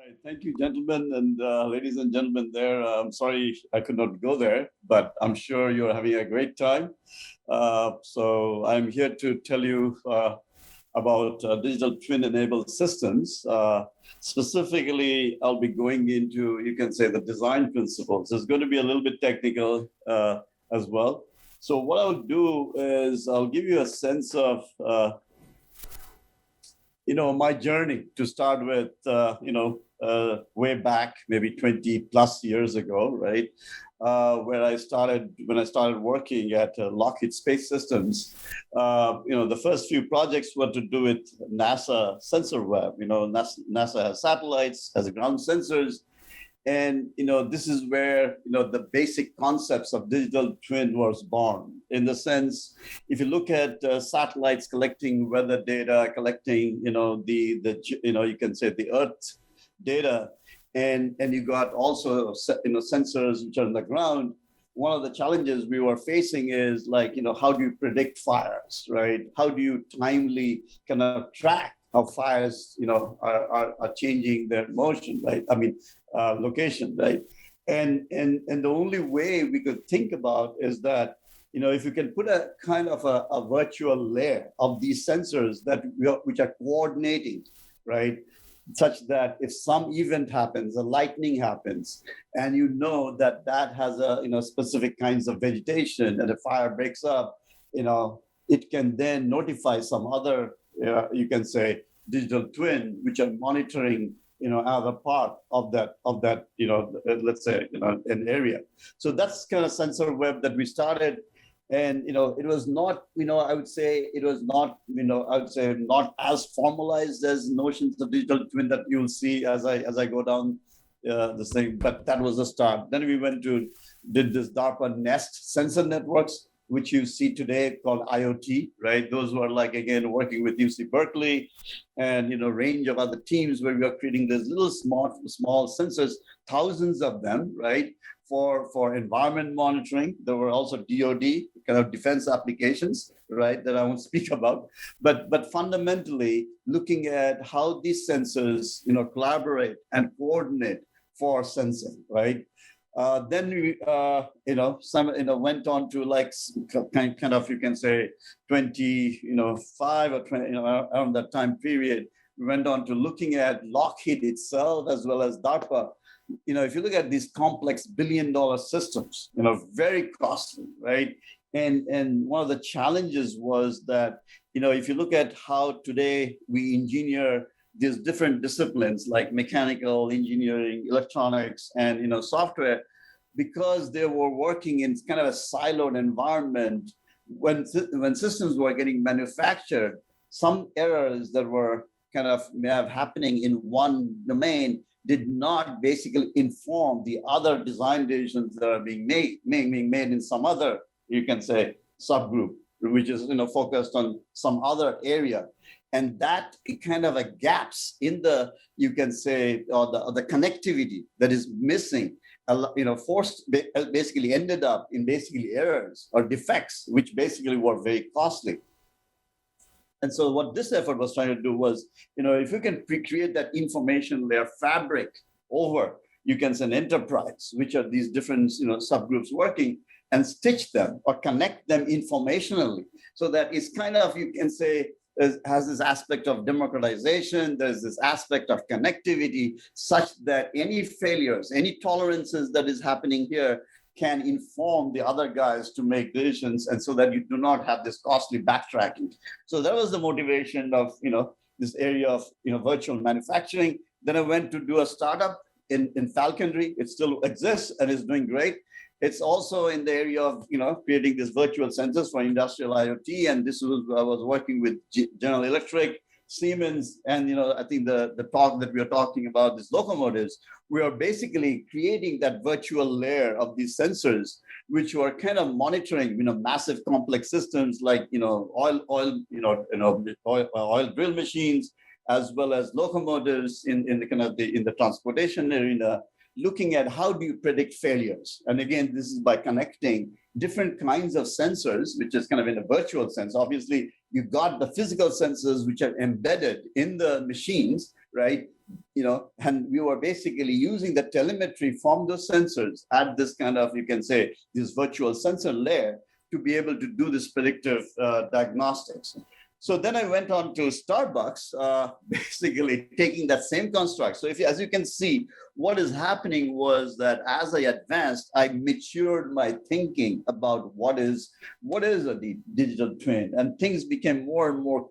right. Thank you, gentlemen and ladies and gentlemen there. I'm sorry I could not go there, but I'm sure you're having a great time. So I'm here to tell you about digital twin-enabled systems. Specifically, I'll be going into, you can say, the design principles. It's going to be a little bit technical as well. So what I'll do is I'll give you a sense of my journey to start with, way back, maybe 20 plus years ago, right? When I started working at Lockheed Space Systems, the first few projects were to do with NASA sensor web. NASA has satellites, has ground sensors, and this is where the basic concepts of digital twin was born. In the sense, if you look at satellites collecting weather data, collecting you can say the Earth data, and you got also sensors which are on the ground. One of the challenges we were facing is how do you predict fires, right? How do you timely kind of track how fires are changing their motion, right? I mean location, right? And the only way we could think about is that if you can put a kind of a virtual layer of these sensors which are coordinating, right? Such that if some event happens, a lightning happens, and that has a specific kinds of vegetation, and a fire breaks up, it can then notify some other you can say digital twin which are monitoring other part of that let's say an area. So that's kind of sensor web that we started. And it was not, I would say it was not, not as formalized as notions of digital twin that you'll see as I go down this thing. But that was the start. Then we did this DARPA Nest sensor networks, which you see today called IoT, right? Those were again, working with UC Berkeley and, range of other teams where we are creating these little small sensors, thousands of them, right? For environment monitoring. There were also DoD, kind of defense applications, right, that I won't speak about. But fundamentally, looking at how these sensors, collaborate and coordinate for sensing, right? Then we, went on to kind of, you can say 25 or 20, around that time period, we went on to looking at Lockheed itself as well as DARPA. If you look at these complex billion-dollar systems, very costly, right? And one of the challenges was that, if you look at how today we engineer these different disciplines like mechanical engineering, electronics, and software, because they were working in kind of a siloed environment, when systems were getting manufactured, some errors that were kind of may have happening in one domain did not basically inform the other design decisions that are being made in some other, you can say, subgroup, which is focused on some other area. And that kind of a gaps in the, you can say, or the connectivity that is missing, basically ended up in basically errors or defects, which basically were very costly. And so what this effort was trying to do was, if you can create that information layer fabric over, you can say an enterprise, which are these different subgroups working, and stitch them or connect them informationally, so that it's kind of, you can say, has this aspect of democratization, there's this aspect of connectivity, such that any failures, any tolerances that is happening here can inform the other guys to make decisions, and so that you do not have this costly backtracking. So that was the motivation of this area of virtual manufacturing. Then I went to do a startup in falconry. It still exists and is doing great. It's also in the area of creating these virtual sensors for industrial IoT, and this was I was working with General Electric, Siemens, and I think the talk that we are talking about, these locomotives, we are basically creating that virtual layer of these sensors, which were kind of monitoring massive complex systems like oil drill machines, as well as locomotives in the transportation arena, looking at how do you predict failures. And again, this is by connecting different kinds of sensors, which is kind of in a virtual sense. Obviously, you've got the physical sensors which are embedded in the machines, right? And we were basically using the telemetry from those sensors at this kind of, you can say, this virtual sensor layer to be able to do this predictive diagnostics. So then I went on to Starbucks, basically taking that same construct. So as you can see, what is happening was that as I advanced, I matured my thinking about what is a digital twin, and things became more and more,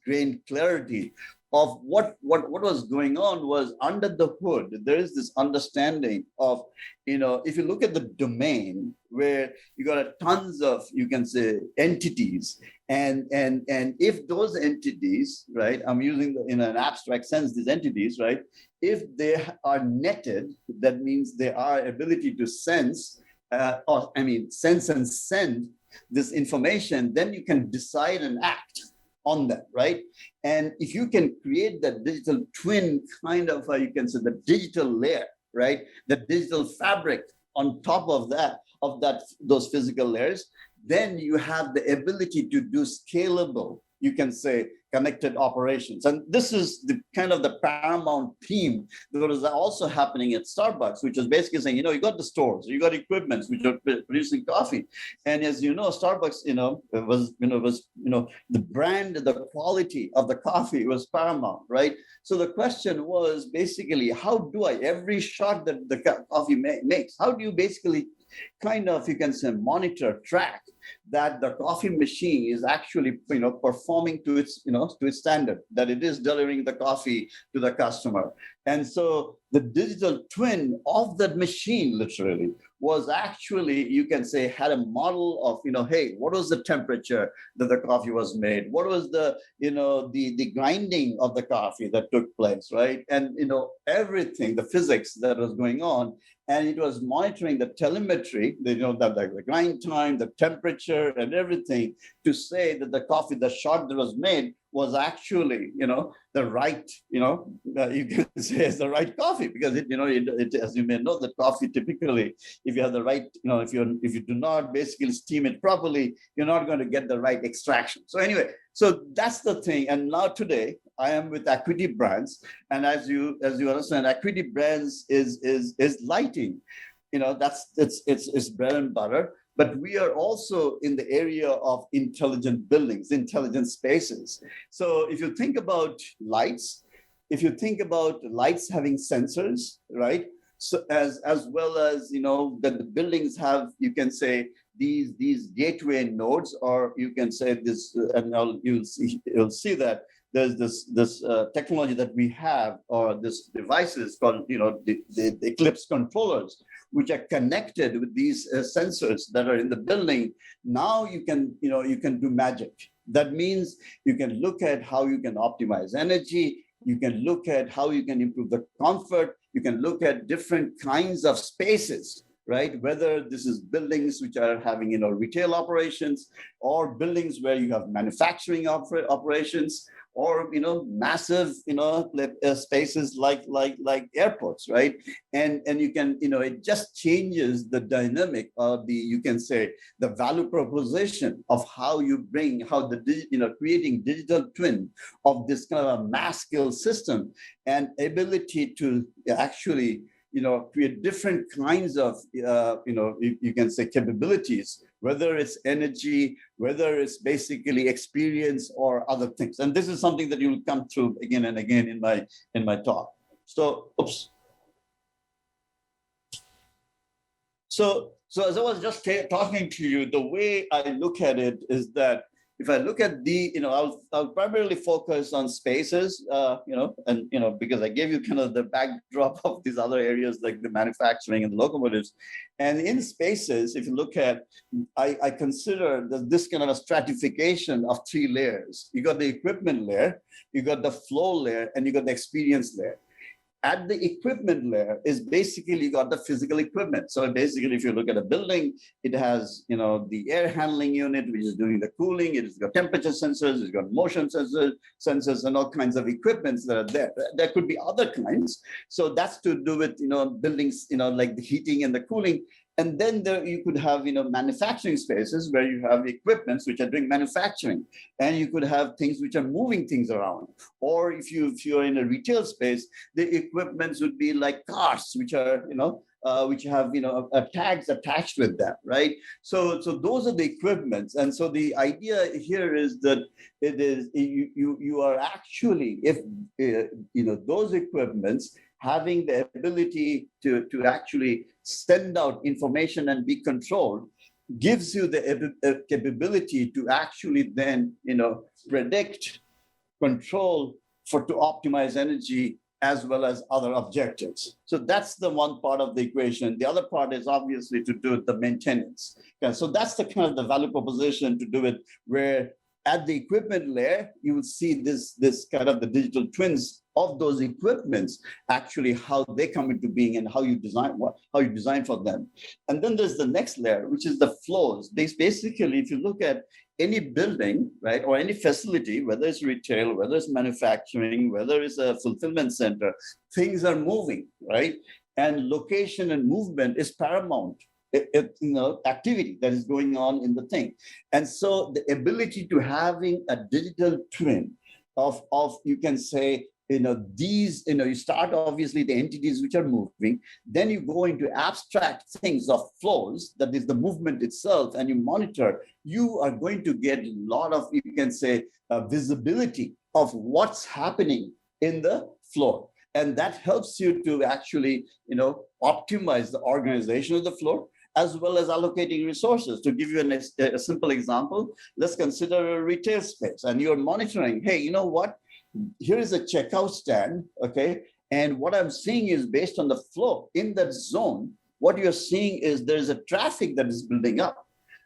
gained clarity of what was going on. Was under the hood, there is this understanding of, if you look at the domain where you got tons of, you can say, entities, and if those entities, right, I'm using in an abstract sense, these entities, right, if they are netted, that means they are ability to sense, sense and send this information, then you can decide and act on that, right? And if you can create that digital twin kind of, you can say, the digital layer, right, the digital fabric on top of those physical layers, then you have the ability to do scalable, you can say, connected operations. And this is the kind of the paramount theme that was also happening at Starbucks, which is basically saying, you got the stores, you got equipments which are producing coffee. And as you know, Starbucks, was the brand, the quality of the coffee was paramount, right? So the question was basically, how do every shot that the coffee makes, how do you basically kind of, you can say, monitor, track that the coffee machine is actually, performing to its standard, that it is delivering the coffee to the customer. And so the digital twin of that machine literally was actually, you can say, had a model of, hey, what was the temperature that the coffee was made? What was the, the grinding of the coffee that took place, right? And, everything, the physics that was going on. And it was monitoring the telemetry, the grind time, the temperature, and everything to say that the coffee, the shot that was made, was actually, the right, you can say it's the right coffee, because it, as you may know, the coffee typically, if you have the right, if you do not basically steam it properly, you're not going to get the right extraction. So anyway, so that's the thing. And now today, I am with Acuity Brands, and as you understand, Acuity Brands is lighting. It's bread and butter. But we are also in the area of intelligent buildings, intelligent spaces. So if you think about lights, having sensors, right? So as well as, that the buildings have, you can say, these gateway nodes, or you can say this, and you'll see that there's this technology that we have, or this devices called, the Eclipse controllers, which are connected with these sensors that are in the building. Now you can do magic. That means you can look at how you can optimize energy. You can look at how you can improve the comfort. You can look at different kinds of spaces, right? Whether this is buildings which are having, retail operations, or buildings where you have manufacturing operations, or massive spaces like airports, right? And you can it just changes the dynamic of the, you can say, the value proposition of how creating digital twin of this kind of a mass scale system, and ability to actually create different kinds of, you can say, capabilities, whether it's energy, whether it's basically experience or other things. And this is something that you'll come through again and again in my talk. So, So as I was just talking to you, the way I look at it is that if I look at I'll primarily focus on spaces, because I gave you kind of the backdrop of these other areas like the manufacturing and the locomotives. And in spaces, if you look at, I consider this kind of a stratification of three layers. You got the equipment layer, you got the flow layer, and you got the experience layer. At the equipment layer is basically got the physical equipment. So basically, if you look at a building, it has, the air handling unit, which is doing the cooling. It's got temperature sensors, it's got motion sensors, and all kinds of equipments that are there. There could be other kinds. So that's to do with, buildings, like the heating and the cooling. And then there you could have, manufacturing spaces where you have equipments which are doing manufacturing, and you could have things which are moving things around. Or if you're in a retail space, the equipments would be like cars, which are, which have, tags attached with them, right? So those are the equipments. And so the idea here is that it is you are actually, if those equipments having the ability to actually send out information and be controlled, gives you the capability to actually then predict, control, to optimize energy as well as other objectives. So that's the one part of the equation. The other part is obviously to do with the maintenance. Okay, so that's the kind of the value proposition to do it, where at the equipment layer, you will see this kind of the digital twins of those equipments, actually how they come into being and how you design for them. And then there's the next layer, which is the flows. Basically, if you look at any building, right, or any facility, whether it's retail, whether it's manufacturing, whether it's a fulfillment center, things are moving, right? And location and movement is paramount. Activity that is going on in the thing. And so the ability to having a digital twin of you can say, these, you start obviously the entities which are moving, then you go into abstract things of flows, that is the movement itself, and you monitor, you are going to get a lot of, you can say, visibility of what's happening in the floor. And that helps you to actually, optimize the organization of the floor, as well as allocating resources. To give you a simple example, let's consider a retail space, and you're monitoring, hey, you know what? Here is a checkout stand, okay? And what I'm seeing is based on the flow in that zone, what you're seeing is there's a traffic that is building up.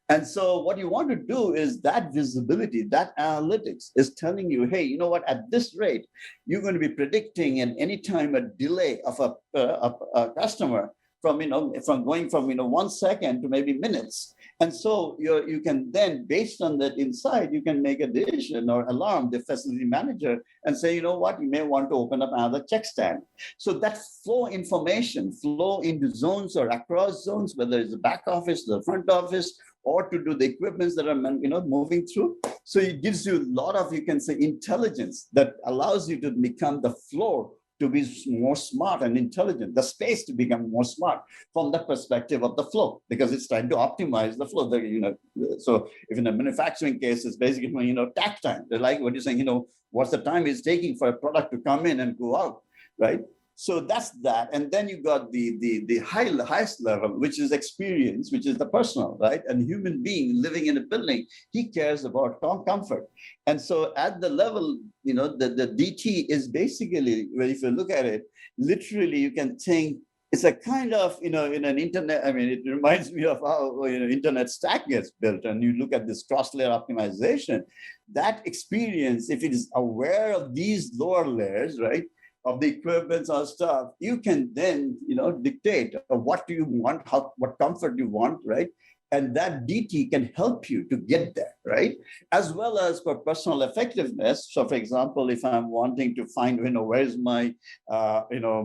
And so what you want to do is that visibility, that analytics is telling you, hey, you know what, at this rate, you're going to be predicting and anytime a delay of a customer from going from 1 second to maybe minutes. And so you can then, based on that insight, you can make a decision or alarm the facility manager and say, you know what, you may want to open up another check stand. So that flow information, flow into zones or across zones, whether it's the back office, the front office, or to do the equipments that are moving through. So it gives you a lot of, you can say, intelligence that allows you to become the floor to be more smart and intelligent, the space to become more smart from the perspective of the flow, because it's trying to optimize the flow. So if in a manufacturing case, it's basically, takt time. They're like what you're saying, what's the time it's taking for a product to come in and go out, right? So that's that. And then you got the highest level, which is experience, which is the personal, right? And human being living in a building, he cares about comfort. And so at the level, the DT is basically, if you look at it, literally you can think it's a kind of, in an internet, it reminds me of how internet stack gets built, and you look at this cross-layer optimization, that experience, if it is aware of these lower layers, right, of the equipments or stuff, you can then, dictate what do you want, what comfort you want, right? And that DT can help you to get there, right? As well as for personal effectiveness. So for example, if I'm wanting to find, where's my, iPhone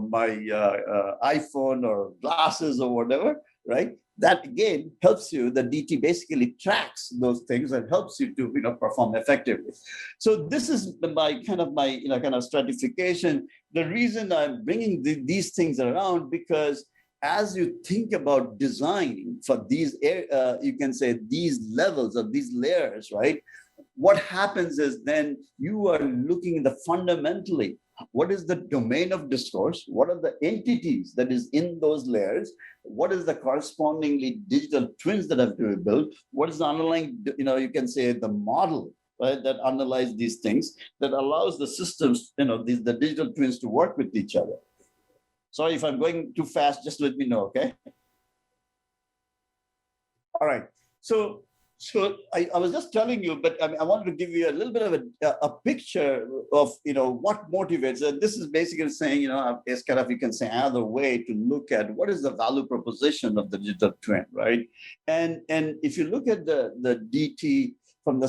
or glasses or whatever, right? That again helps you. The DT basically tracks those things and helps you to perform effectively. So this is my kind of stratification. The reason I'm bringing these things around, because as you think about designing for these, you can say these levels of these layers, right? What happens is then you are looking at the fundamentally, what is the domain of discourse? What are the entities that is in those layers? What is the correspondingly digital twins that have to be built? What is the underlying, you can say the model, right, that underlies these things, that allows the systems, the digital twins to work with each other. Sorry if I'm going too fast, just let me know, okay? All right, so I was just telling you, but I wanted to give you a little bit of a picture of, what motivates. And this is basically saying, it's kind of, you can say, another way to look at what is the value proposition of the digital twin, right? And if you look at the DT from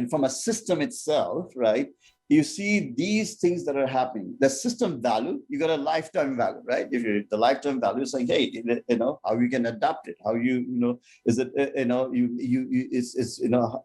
from a system itself, right? you see these things that are happening. The system value, you got a lifetime value, right? If you the lifetime value is saying, hey, how you can adapt it, how is it,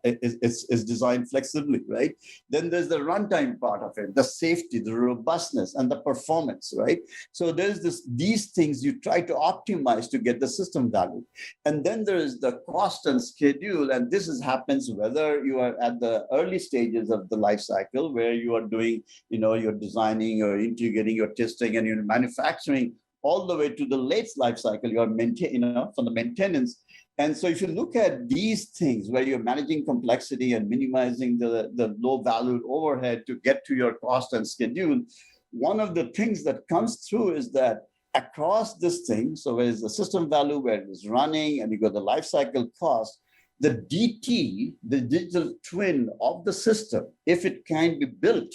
it's designed flexibly, right? Then there's the runtime part of it, the safety, the robustness, and the performance, right? So there's these things you try to optimize to get the system value. And then there is the cost and schedule, and this happens whether you are at the early stages of the life cycle where you are doing, you're designing, you're integrating, you're testing, and you're manufacturing, all the way to the late life cycle, you are from the maintenance. And so if you look at these things where you're managing complexity and minimizing the low valued overhead to get to your cost and schedule, one of the things that comes through is that across this thing, so where is the system value, where it is running, and you got the life cycle cost, the DT, the digital twin of the system, if it can be built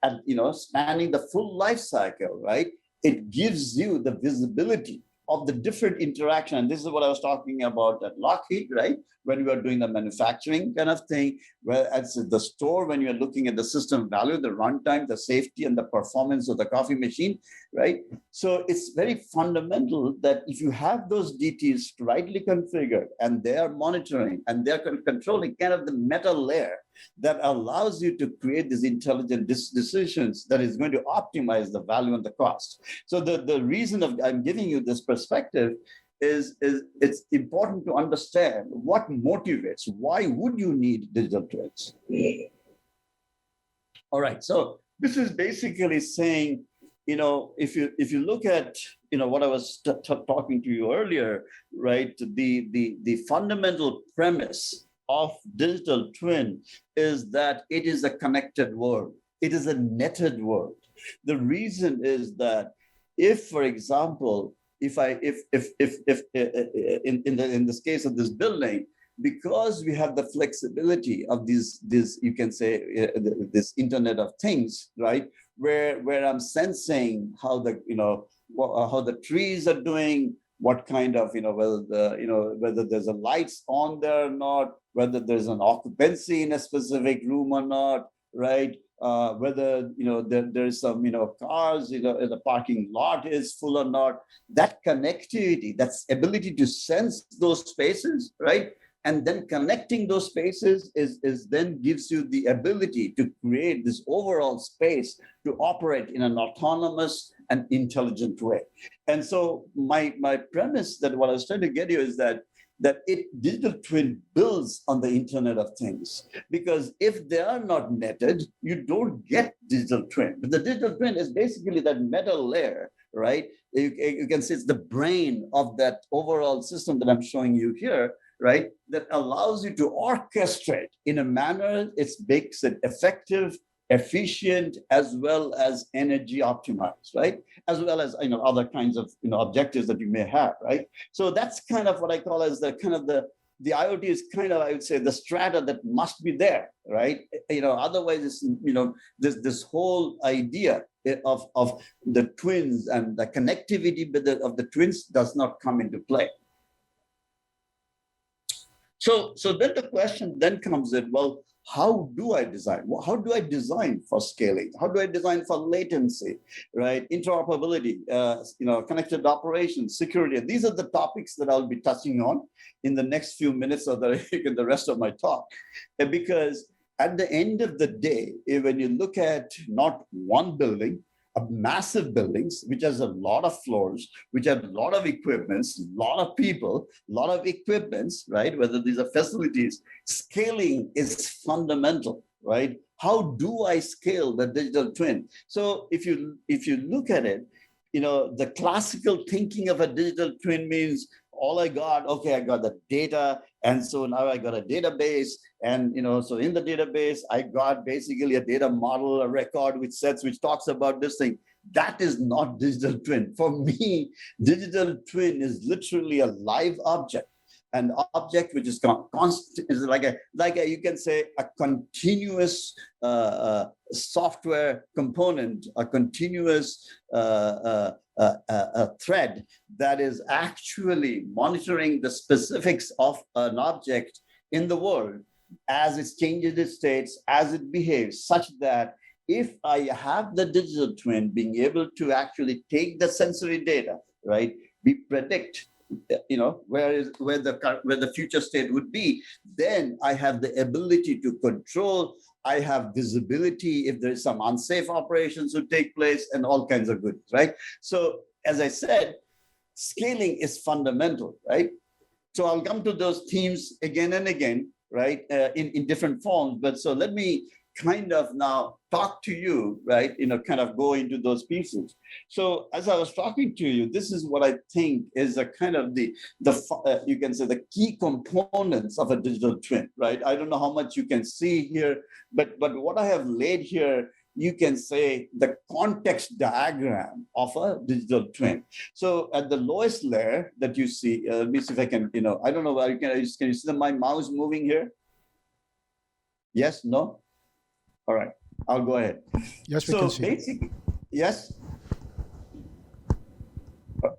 and spanning the full life cycle, right? It gives you the visibility of the different interaction. And this is what I was talking about at Lockheed, right? When we are doing the manufacturing kind of thing, where at the store, when you're looking at the system value, the runtime, the safety, and the performance of the coffee machine, right? So it's very fundamental that if you have those DTs rightly configured and they are monitoring and they're controlling kind of the meta layer that allows you to create these intelligent decisions that is going to optimize the value and the cost. So the reason I'm giving you this perspective is it's important to understand what motivates, why would you need digital twins? All right, so this is basically saying, if you look at, what I was talking to you earlier, right, the fundamental premise of digital twin is that it is a connected world. It is a netted world. The reason is that if, for example, in this case of this building, because we have the flexibility of this you can say this Internet of Things, right? Where I'm sensing how the trees are doing, what kind of whether there's a lights on there or not, whether there's an occupancy in a specific room or not, right? Whether there's some cars, the parking lot is full or not. That connectivity, that's ability to sense those spaces, right? And then connecting those spaces is then gives you the ability to create this overall space to operate in an autonomous and intelligent way. And so my premise that what I was trying to get you is that digital twin builds on the Internet of Things, because if they are not netted, you don't get digital twin. But the digital twin is basically that metal layer, right? You can say it's the brain of that overall system that I'm showing you here, right? That allows you to orchestrate in a manner it makes it effective, efficient, as well as energy optimized, right? As well as other kinds of objectives that you may have, right? So that's kind of what I call as the kind of the IoT is kind of, I would say, the strata that must be there, right? Otherwise, it's, this whole idea of the twins and the connectivity of the twins does not come into play. So then the question then comes in, well, how do I design? How do I design for scaling? How do I design for latency, right? Interoperability, connected operations, security. These are the topics that I'll be touching on in the next few minutes of the rest of my talk. Because at the end of the day, when you look at not one building, massive buildings, which has a lot of floors, which have a lot of equipments, a lot of people, a lot of equipments, right? Whether these are facilities, scaling is fundamental, right? How do I scale the digital twin? So if you look at it, the classical thinking of a digital twin means I got the data, and so now I got a database, and so in the database I got basically a data model, a record which talks about this thing. That is not digital twin. For me, digital twin is literally a live object, an object which is constant, is like a you can say a continuous software component, a continuous a thread that is actually monitoring the specifics of an object in the world as it changes its states, as it behaves, such that if I have the digital twin being able to actually take the sensory data, right, we predict, where the future state would be, then I have the ability to control. I have visibility if there is some unsafe operations would take place and all kinds of goodies, right? So as I said, scaling is fundamental, right? So I'll come to those themes again and again, right, in different forms. But so let me kind of now talk to you, right, kind of go into those pieces. So as I was talking to you, this is what I think is a kind of you can say the key components of a digital twin, right? I don't know how much you can see here, but what I have laid here, you can say the context diagram of a digital twin. So at the lowest layer that you see, let me see if I can, I don't know where can you see my mouse moving here? Yes, no? All right, I'll go ahead. Yes, we can see. Basically, yes?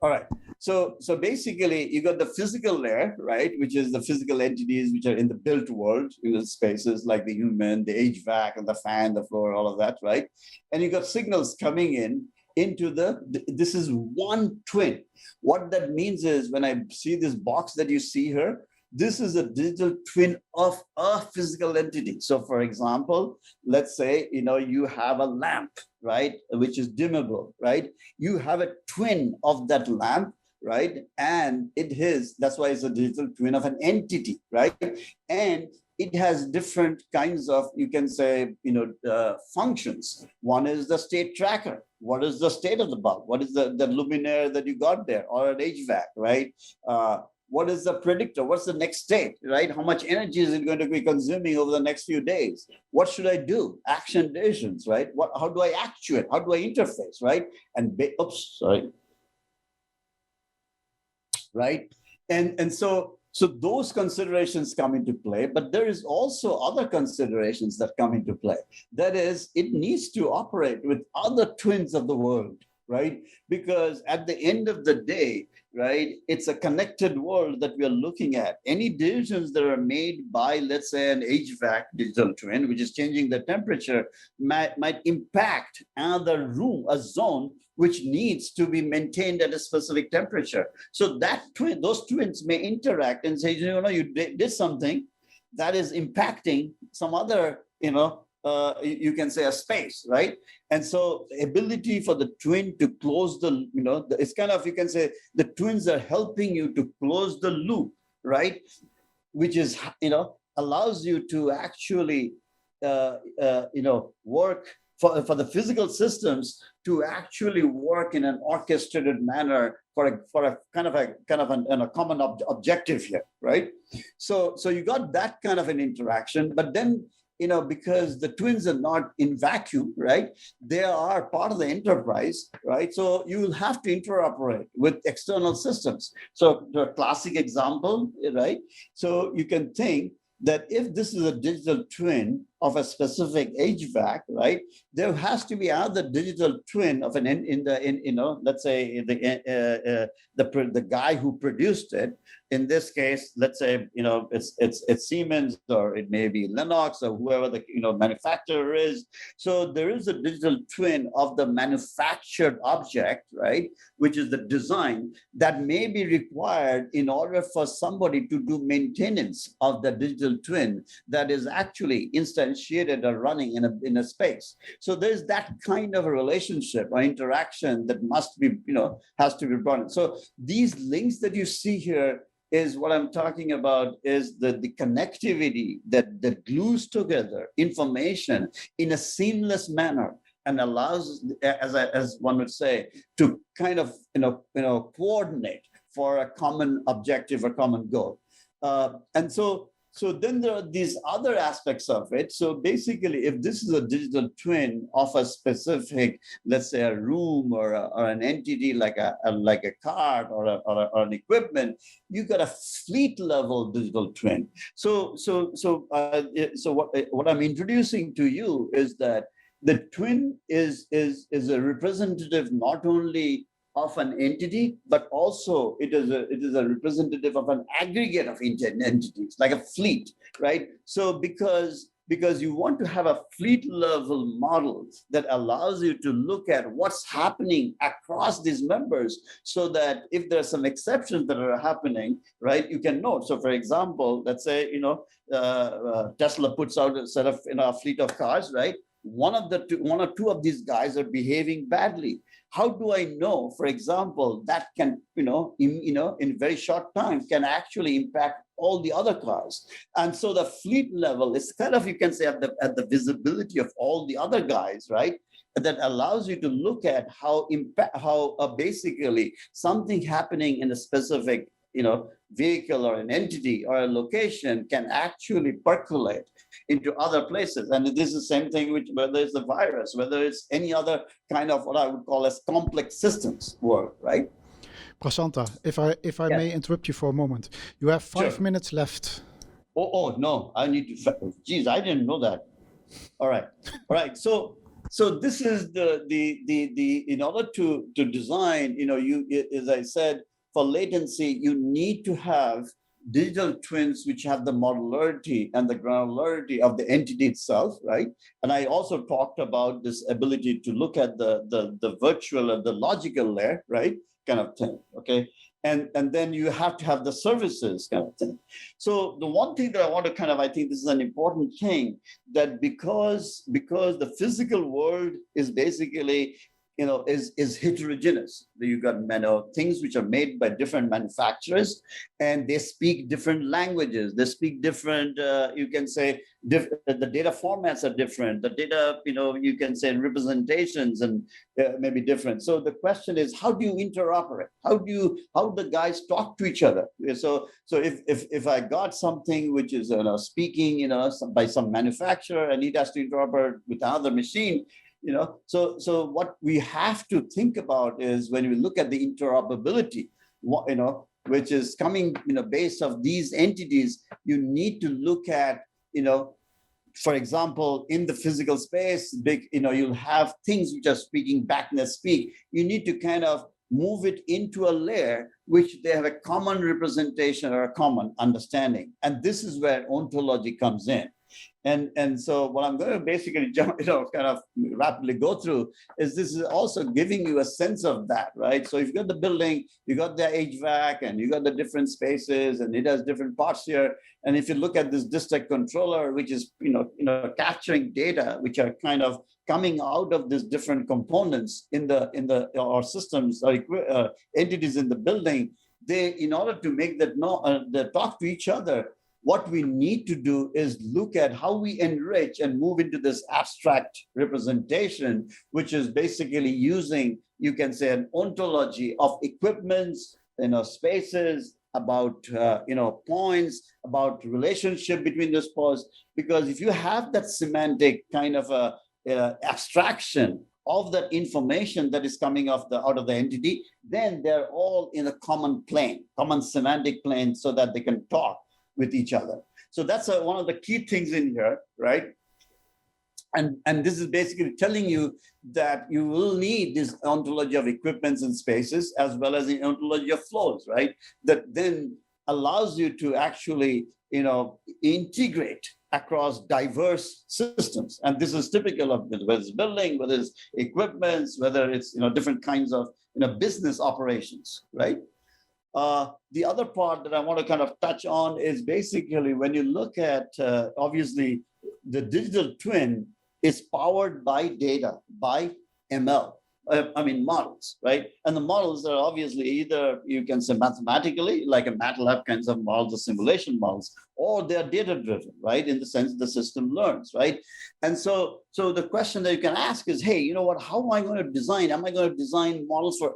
All right. So basically, you got the physical layer, right, which is the physical entities which are in the built world, in the spaces like the human, the HVAC, and the fan, the floor, all of that, right? And you got signals coming into this is one twin. What that means is when I see this box that you see here, this is a digital twin of a physical entity. So for example, let's say, you have a lamp, right, which is dimmable, right? You have a twin of that lamp, right? And that's why it's a digital twin of an entity, right? And it has different kinds of, you can say, functions. One is the state tracker. What is the state of the bulb? What is the luminaire that you got there, or an HVAC, right? What is the predictor? What's the next state, right? How much energy is it going to be consuming over the next few days? What should I do? Action decisions, right? How do I actuate? How do I interface, right? And right? And so those considerations come into play, but there is also other considerations that come into play. That is, it needs to operate with other twins of the world, right? Because at the end of the day, right, it's a connected world that we are looking at. Any decisions that are made by, let's say, an HVAC digital twin, which is changing the temperature, might impact another room, a zone, which needs to be maintained at a specific temperature. So those twins may interact and say, you did something that is impacting some other, you can say a space, right? And so the ability for the twin to close it's kind of, you can say the twins are helping you to close the loop, right? Which is, allows you to actually, work for the physical systems to actually work in an orchestrated manner for a kind of a common objective here, right? So you got that kind of an interaction, but then, because the twins are not in vacuum, right? They are part of the enterprise, right? So you will have to interoperate with external systems. So the classic example, right? So you can think that if this is a digital twin of a specific HVAC, right, there has to be another digital twin of let's say the guy who produced it. In this case, let's say it's Siemens, or it may be Lennox, or whoever the manufacturer is. So there is a digital twin of the manufactured object, right, which is the design that may be required in order for somebody to do maintenance of the digital twin that is actually instantiated or running in a space. So there's that kind of a relationship or interaction that must be, has to be brought in. So these links that you see here is what I'm talking about, is the connectivity that glues together information in a seamless manner and allows, as one would say, to kind of coordinate for a common objective or common goal. And so then there are these other aspects of it. So basically, if this is a digital twin of a specific, let's say a room or an entity like a car or an equipment, you got a fleet level digital twin. So what I'm introducing to you is that the twin is a representative not only of an entity, but also it is a representative of an aggregate of entities, like a fleet, right? So because because you want to have a fleet level model that allows you to look at what's happening across these members, so that if there's some exceptions that are happening, right, you can note. So for example, let's say, Tesla puts out a set of, a fleet of cars, right? One or two of these guys are behaving badly. How do I know, for example, that can, in very short time can actually impact all the other cars? And so the fleet level is kind of, you can say, at the visibility of all the other guys, right? That allows you to look at how basically something happening in a specific, vehicle or an entity or a location can actually percolate into other places. And this is the same thing with whether it's the virus, whether it's any other kind of what I would call as complex systems work, right? Prasanta, if I may interrupt you for a moment. You have 5 minutes left. Oh no, I need to. Geez, I didn't know that. All right. So this is the in order to design, as I said, for latency, you need to have digital twins which have the modularity and the granularity of the entity itself, right? And I also talked about this ability to look at the virtual and the logical layer, right? Kind of thing, okay? And then you have to have the services kind of thing. So the one thing that I want to I think this is an important thing, that because the physical world is basically, is heterogeneous. You got things which are made by different manufacturers, and they speak different languages. They speak different, you can say, the data formats are different. The data, you can say representations and maybe different. So the question is, how do you interoperate? How do the guys talk to each other? So if I got something which is speaking, by some manufacturer, and it has to interoperate with another machine, so what we have to think about is, when we look at the interoperability, which is coming, based of these entities, you need to look at, for example, in the physical space, you'll have things which are speaking back in the speak. You need to kind of move it into a layer which they have a common representation or a common understanding. And this is where ontology comes in. And so what I'm going to basically kind of rapidly go through is, this is also giving you a sense of that, right? So if you got the building, you got the HVAC, and you got the different spaces, and it has different parts here. And if you look at this district controller, which is capturing data which are kind of coming out of these different components in the or systems or entities in the building, they, in order to make that they talk to each other, what we need to do is look at how we enrich and move into this abstract representation, which is basically using, you can say, an ontology of equipments, spaces, about points, about relationship between those points. Because if you have that semantic kind of abstraction of that information that is coming out of the entity, then they're all in a common plane, common semantic plane, so that they can talk with each other. So that's one of the key things in here, right? And this is basically telling you that you will need this ontology of equipments and spaces, as well as the ontology of flows, right? That then allows you to actually, integrate across diverse systems. And this is typical of whether it's building, whether it's equipments, whether it's, different kinds of, business operations, right? The other part that I want to kind of touch on is basically, when you look at, obviously, the digital twin is powered by data, by ML, models, right? And the models are obviously either, you can say, mathematically, like a MATLAB kinds of models or simulation models, or they're data-driven, right? In the sense the system learns, right? And so the question that you can ask is, hey, you know what, how am I going to design? Am I going to design models for,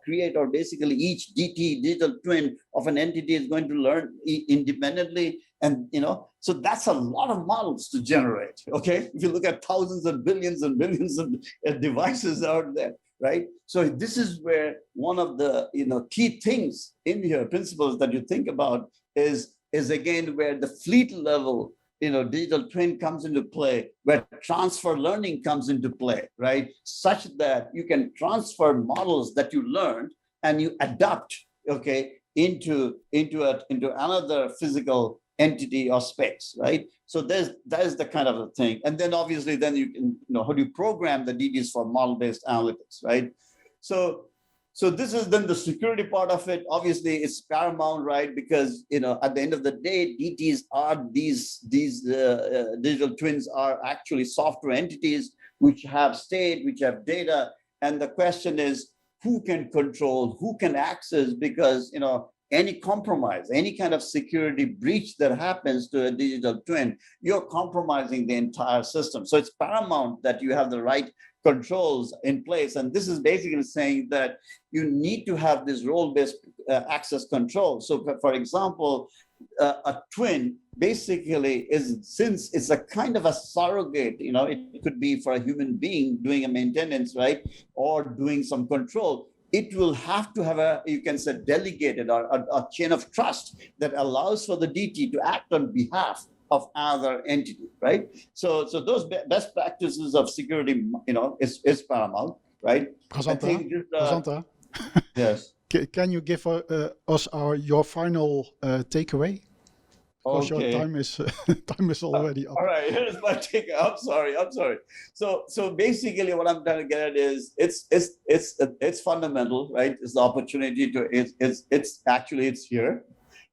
create, or basically each DT, digital twin of an entity, is going to learn independently? And, so that's a lot of models to generate, okay? If you look at thousands and billions of devices out there, right? So this is where one of the, key things in here, principles that you think about is again, where the fleet level, digital twin comes into play, where transfer learning comes into play, right? Such that you can transfer models that you learned and you adapt, okay, into another physical entity or space, right? So that is the kind of a thing. And then obviously then you can, how do you program the DTs for model-based analytics, right? So this is then the security part of it. Obviously, it's paramount, right? Because at the end of the day, DTs are these digital twins are actually software entities which have state, which have data, and the question is who can control, who can access? Because any compromise, any kind of security breach that happens to a digital twin, you're compromising the entire system. So it's paramount that you have the right controls in place. And this is basically saying that you need to have this role-based access control. So for example, a twin basically is, since it's a kind of a surrogate, it could be for a human being doing a maintenance, right? Or doing some control. It will have to have you can say, delegated or a chain of trust that allows for the DT to act on behalf of other entity, right? So those best practices of security, is paramount, right? Prasanta, yes. Can you give us your final takeaway? Because Okay. your time is already up. All right, here's my take. I'm sorry. So basically, what I'm trying to get at is it's fundamental, right? It's the opportunity to it's here,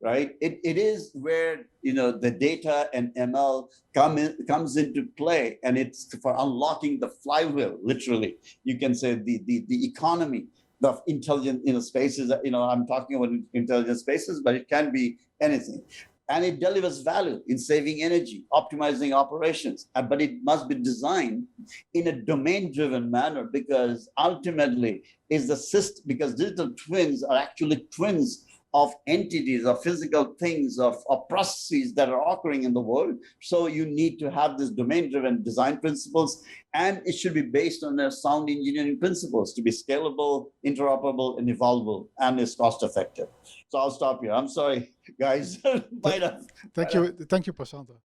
right? It is where the data and ML comes into play, and it's for unlocking the flywheel. Literally, you can say the economy of intelligent spaces. I'm talking about intelligent spaces, but it can be anything. And it delivers value in saving energy, optimizing operations, but it must be designed in a domain-driven manner, because ultimately is the system, because digital twins are actually twins of entities, of physical things, of processes that are occurring in the world. So you need to have this domain-driven design principles, and it should be based on their sound engineering principles to be scalable, interoperable, and evolvable, and is cost-effective. So I'll stop here. I'm sorry, guys. Thank you, Prasanta.